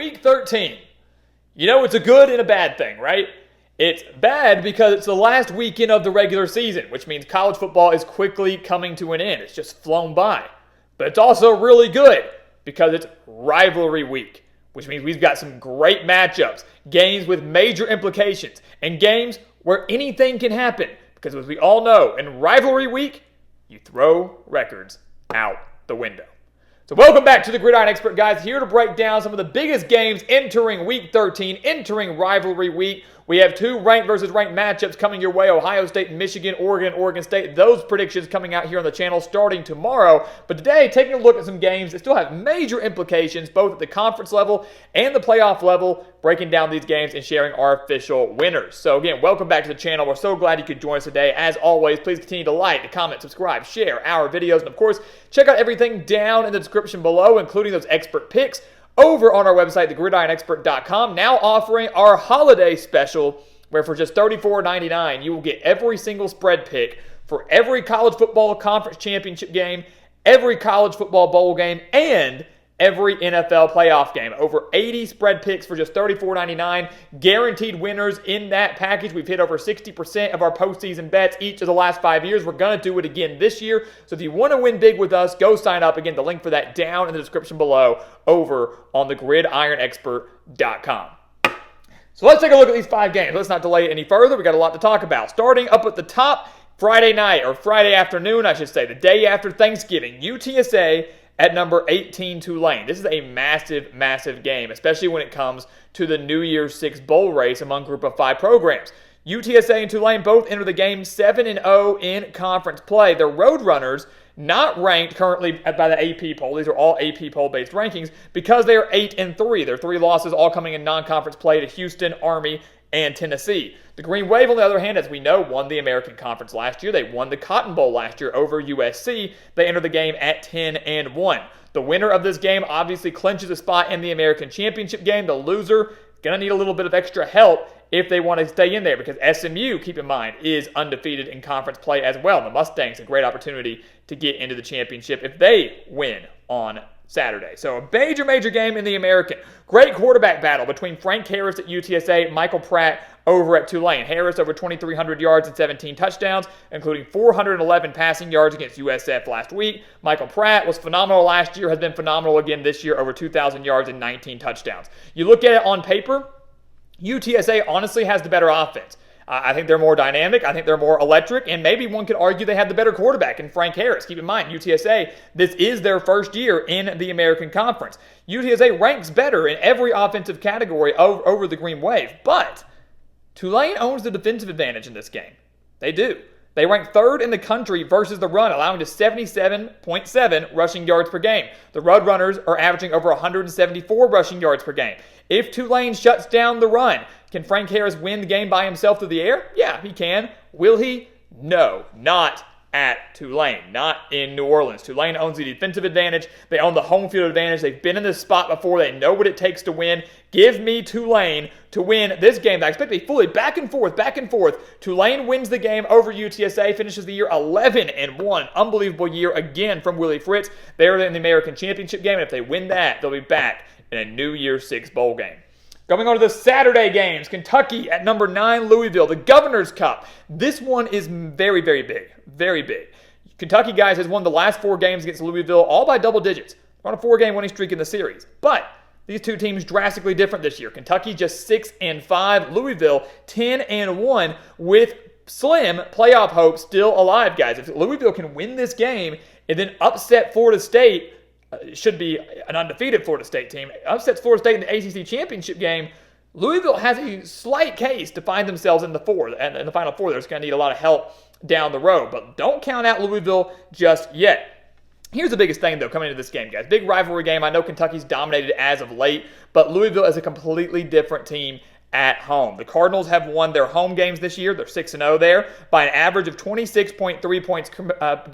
Week 13. You know, it's a good and a bad thing, right? It's bad because it's the last weekend of the regular season, which means college football is quickly coming to an end. It's just flown by. But it's also really good because it's rivalry week, which means we've got some great matchups, games with major implications, and games where anything can happen. Because as we all know, in rivalry week, you throw records out the window. So welcome back to the Gridiron Expert, guys. Here to break down some of the biggest games entering Week 13, entering rivalry week. We have two ranked versus ranked matchups coming your way: Ohio State and Michigan, Oregon State. Those predictions coming out here on the channel starting tomorrow. But today, taking a look at some games that still have major implications, both at the conference level and the playoff level, breaking down these games and sharing our official winners. So again, welcome back to the channel. We're so glad you could join us today. As always, please continue to like, to comment, subscribe, share our videos, and of course, check out everything down in the description below, including those expert picks over on our website, thegridironexpert.com, now offering our holiday special, where for just $34.99, you will get every single spread pick for every college football conference championship game, every college football bowl game, and every NFL playoff game. Over 80 spread picks for just $34.99. Guaranteed winners in that package. We've hit over 60% of our postseason bets each of the last 5 years. We're going to do it again this year. So if you want to win big with us, go sign up. Again, the link for that down in the description below over on thegridironexpert.com. So let's take a look at these 5 games. Let's not delay it any further. We got a lot to talk about. Starting up at the top, Friday night, or Friday afternoon, I should say, the day after Thanksgiving, UTSA at number 18, Tulane. This is a massive, massive game, especially when it comes to the New Year's Six bowl race among Group of 5 programs. UTSA and Tulane both enter the game 7-0 in conference play. They're Roadrunners, not ranked currently by the AP poll. These are all AP poll-based rankings because they are 8-3. Their 3 losses all coming in non-conference play to Houston, Army, and Tennessee. The Green Wave, on the other hand, as we know, won the American Conference last year. They won the Cotton Bowl last year over USC. They enter the game at 10-1. The winner of this game obviously clinches a spot in the American Championship game. The loser going to need a little bit of extra help if they want to stay in there, because SMU, keep in mind, is undefeated in conference play as well. The Mustangs, a great opportunity to get into the championship if they win on Saturday. So a major, major game in the American. Great quarterback battle between Frank Harris at UTSA, Michael Pratt over at Tulane. Harris over 2,300 yards and 17 touchdowns, including 411 passing yards against USF last week. Michael Pratt was phenomenal last year, has been phenomenal again this year, over 2,000 yards and 19 touchdowns. You look at it on paper, UTSA honestly has the better offense. I think they're more dynamic. I think they're more electric. And maybe one could argue they have the better quarterback in Frank Harris. Keep in mind, UTSA, this is their first year in the American Conference. UTSA ranks better in every offensive category over the Green Wave. But Tulane owns the defensive advantage in this game. They do. They rank 3rd in the country versus the run, allowing to 77.7 rushing yards per game. The Roadrunners are averaging over 174 rushing yards per game. If Tulane shuts down the run, can Frank Harris win the game by himself through the air? Yeah, he can. Will he? No, not at Tulane, not in New Orleans. Tulane owns the defensive advantage. They own the home field advantage. They've been in this spot before. They know what it takes to win. Give me Tulane to win this game. I expect to be fully back and forth. Tulane wins the game over UTSA, finishes the year 11-1. Unbelievable year again from Willie Fritz. They're in the American Championship game, and if they win that, they'll be back in a New Year's Six bowl game. Going on to the Saturday games, Kentucky at number 9, Louisville, the Governor's Cup. This one is very, very big, very big. Kentucky, guys, has won the last 4 games against Louisville, all by double digits. They're on a 4-game winning streak in the series. But these two teams drastically different this year. Kentucky just 6-5, Louisville 10-1, with slim playoff hope still alive, guys. If Louisville can win this game and then upset Florida State, should be an undefeated Florida State team, upsets Florida State in the ACC championship game, Louisville has a slight case to find themselves in the Final Four. They're just going to need a lot of help down the road. But don't count out Louisville just yet. Here's the biggest thing, though, coming into this game, guys. Big rivalry game. I know Kentucky's dominated as of late, but Louisville is a completely different team at home. The Cardinals have won their home games this year. They're 6-0 there by an average of 26.3 points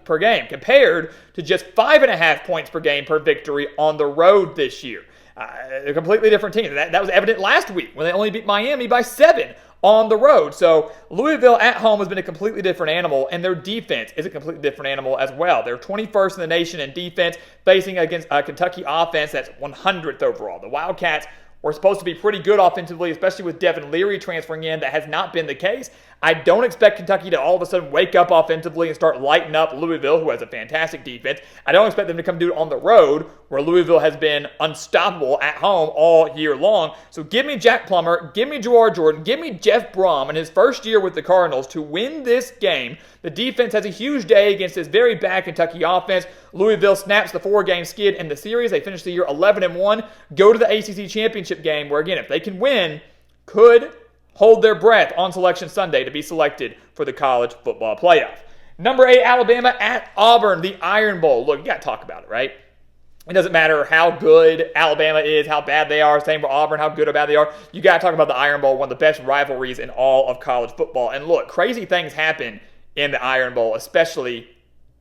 per game, compared to just 5.5 points per game per victory on the road this year. A completely different team. That was evident last week when they only beat Miami by 7 on the road. So Louisville at home has been a completely different animal, and their defense is a completely different animal as well. They're 21st in the nation in defense, facing against a Kentucky offense that's 100th overall. The Wildcats were supposed to be pretty good offensively, especially with Devin Leary transferring in. That has not been the case. I don't expect Kentucky to all of a sudden wake up offensively and start lighting up Louisville, who has a fantastic defense. I don't expect them to come do it on the road, where Louisville has been unstoppable at home all year long. So give me Jack Plummer, give me Jawar Jordan, give me Jeff Brom in his first year with the Cardinals to win this game. The defense has a huge day against this very bad Kentucky offense. Louisville snaps the 4-game skid in the series. They finish the year 11-1, go to the ACC championship game, where again, if they can win, could hold their breath on Selection Sunday to be selected for the college football playoff. Number 8, Alabama at Auburn, the Iron Bowl. Look, you got to talk about it, right? It doesn't matter how good Alabama is, how bad they are. Same for Auburn, how good or bad they are. You got to talk about the Iron Bowl, one of the best rivalries in all of college football. And look, crazy things happen in the Iron Bowl, especially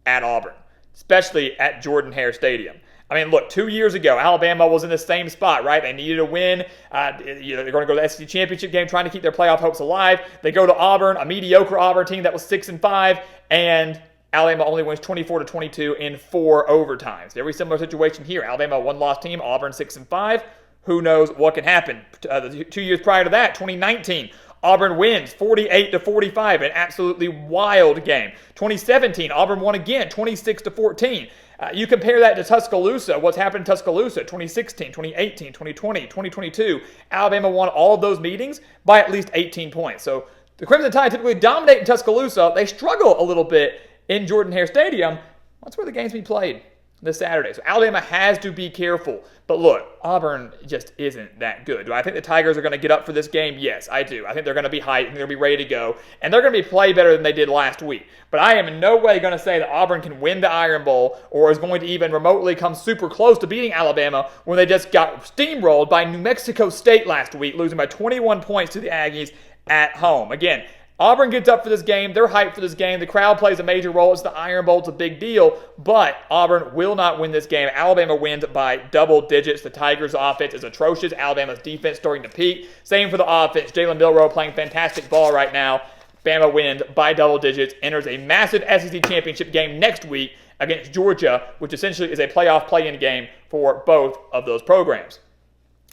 at Auburn, especially at Jordan-Hare Stadium. I mean, look, 2 years ago, Alabama was in the same spot, right? They needed a win. They're going to go to the SEC championship game, trying to keep their playoff hopes alive. They go to Auburn, a mediocre Auburn team that was 6-5, and Alabama only wins 24-22 in 4 overtimes. Very similar situation here. Alabama, one-loss team, Auburn 6-5. Who knows what can happen? 2 years prior to that, 2019. Auburn wins 48-45, an absolutely wild game. 2017, Auburn won again, 26-14. You compare that to Tuscaloosa, what's happened in Tuscaloosa, 2016, 2018, 2020, 2022. Alabama won all of those meetings by at least 18 points. So the Crimson Tide typically dominate in Tuscaloosa. They struggle a little bit in Jordan-Hare Stadium. That's where the game's being played this Saturday. So Alabama has to be careful. But look, Auburn just isn't that good. Do I think the Tigers are going to get up for this game? Yes, I do. I think they're going to be hyped and they're going to be ready to go. And they're going to be play better than they did last week. But I am in no way going to say that Auburn can win the Iron Bowl or is going to even remotely come super close to beating Alabama when they just got steamrolled by New Mexico State last week, losing by 21 points to the Aggies at home. Again, Auburn gets up for this game. They're hyped for this game. The crowd plays a major role. It's the Iron Bowl. It's a big deal. But Auburn will not win this game. Alabama wins by double digits. The Tigers' offense is atrocious. Alabama's defense starting to peak. Same for the offense. Jalen Milroe playing fantastic ball right now. Bama wins by double digits. Enters a massive SEC championship game next week against Georgia, which essentially is a playoff play-in game for both of those programs.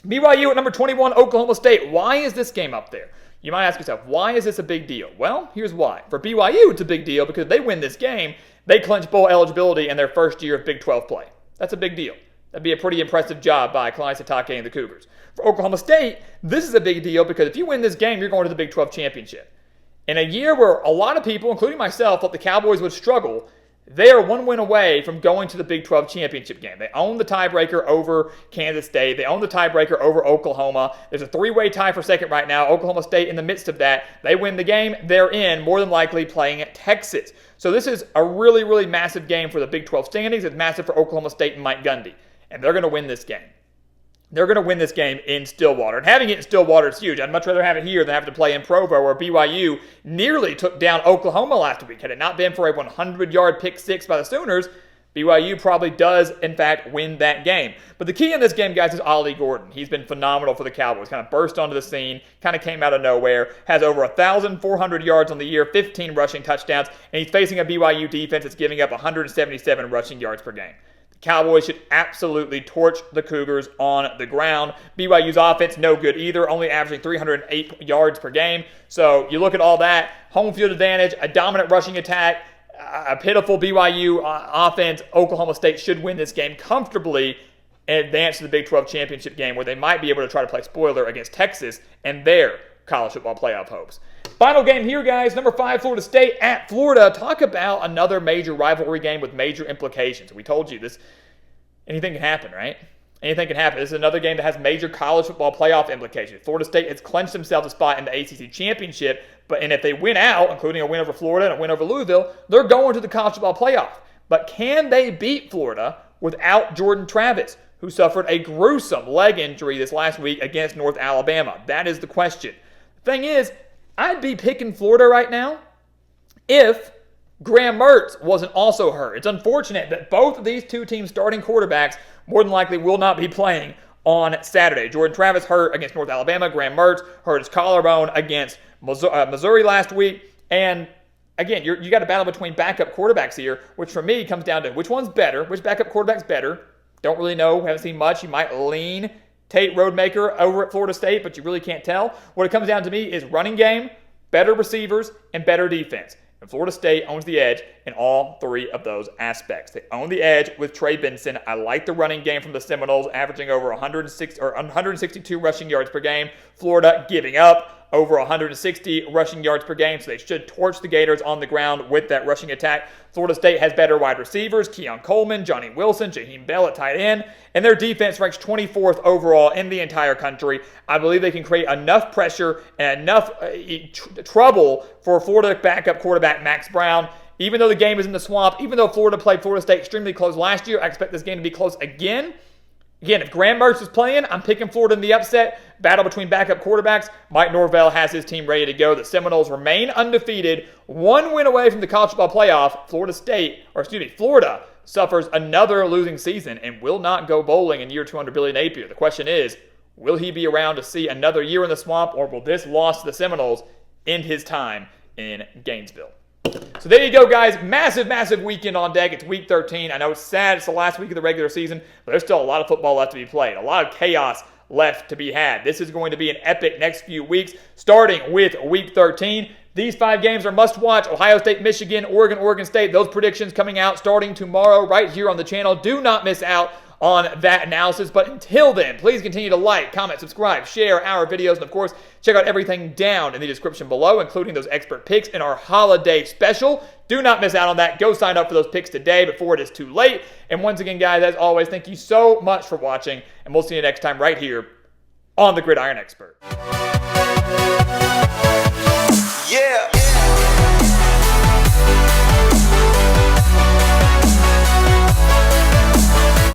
BYU at number 21, Oklahoma State. Why is this game up there? You might ask yourself, why is this a big deal? Well, here's why. For BYU, it's a big deal because if they win this game, they clinch bowl eligibility in their first year of Big 12 play. That's a big deal. That'd be a pretty impressive job by Kalani Sitake and the Cougars. For Oklahoma State, this is a big deal because if you win this game, you're going to the Big 12 championship. In a year where a lot of people, including myself, thought the Cowboys would struggle, they are one win away from going to the Big 12 championship game. They own the tiebreaker over Kansas State. They own the tiebreaker over Oklahoma. There's a 3-way tie for second right now. Oklahoma State in the midst of that. They win the game. They're in, more than likely playing at Texas. So this is a really, really massive game for the Big 12 standings. It's massive for Oklahoma State and Mike Gundy. And they're going to win this game. They're going to win this game in Stillwater. And having it in Stillwater is huge. I'd much rather have it here than have to play in Provo, where BYU nearly took down Oklahoma last week. Had it not been for a 100-yard pick six by the Sooners, BYU probably does, in fact, win that game. But the key in this game, guys, is Ollie Gordon. He's been phenomenal for the Cowboys. Kind of burst onto the scene, kind of came out of nowhere, has over 1,400 yards on the year, 15 rushing touchdowns, and he's facing a BYU defense that's giving up 177 rushing yards per game. Cowboys should absolutely torch the Cougars on the ground. BYU's offense, no good either, only averaging 308 yards per game. So you look at all that, home field advantage, a dominant rushing attack, a pitiful BYU offense. Oklahoma State should win this game comfortably and advance to the Big 12 championship game, where they might be able to try to play spoiler against Texas and their college football playoff hopes. Final game here, guys. Number 5, Florida State at Florida. Talk about another major rivalry game with major implications. We told you this. Anything can happen, right? Anything can happen. This is another game that has major college football playoff implications. Florida State has clinched themselves a spot in the ACC championship, and if they win out, including a win over Florida and a win over Louisville, they're going to the college football playoff. But can they beat Florida without Jordan Travis, who suffered a gruesome leg injury this last week against North Alabama? That is the question. The thing is, I'd be picking Florida right now if Graham Mertz wasn't also hurt. It's unfortunate that both of these two teams' starting quarterbacks more than likely will not be playing on Saturday. Jordan Travis hurt against North Alabama. Graham Mertz hurt his collarbone against Missouri last week. And again, you got a battle between backup quarterbacks here, which for me comes down to which one's better, which backup quarterback's better. Don't really know. Haven't seen much. You might lean Tate Rodemaker over at Florida State, but you really can't tell. What it comes down to me is running game, better receivers, and better defense. And Florida State owns the edge in all three of those aspects. They own the edge with Trey Benson. I like the running game from the Seminoles, averaging over 162 rushing yards per game. Florida giving up over 160 rushing yards per game, so they should torch the Gators on the ground with that rushing attack. Florida State has better wide receivers, Keon Coleman, Johnny Wilson, Jaheim Bell at tight end, and their defense ranks 24th overall in the entire country. I believe they can create enough pressure and enough trouble for Florida backup quarterback Max Brown. Even though the game is in the swamp, even though Florida played Florida State extremely close last year, I expect this game to be close again. Again, if Graham Mertz is playing, I'm picking Florida in the upset. Battle between backup quarterbacks. Mike Norvell has his team ready to go. The Seminoles remain undefeated. One win away from the college football playoff. Florida suffers another losing season and will not go bowling in year two under Billy Napier. The question is, will he be around to see another year in the swamp, or will this loss to the Seminoles end his time in Gainesville? So there you go, guys. Massive weekend on deck. It's week 13. I know it's sad. It's the last week of the regular season, but there's still a lot of football left to be played. A lot of chaos left to be had. This is going to be an epic next few weeks, starting with week 13. These 5 games are must-watch. Ohio State, Michigan, Oregon, Oregon State. Those predictions coming out starting tomorrow right here on the channel. Do not miss out on that analysis. But until then, please continue to like, comment, subscribe, share our videos, and of course, check out everything down in the description below, including those expert picks in our holiday special. Do not miss out on that. Go sign up for those picks today before it is too late. And once again, guys, as always, thank you so much for watching, and we'll see you next time right here on the Gridiron Expert. Yeah.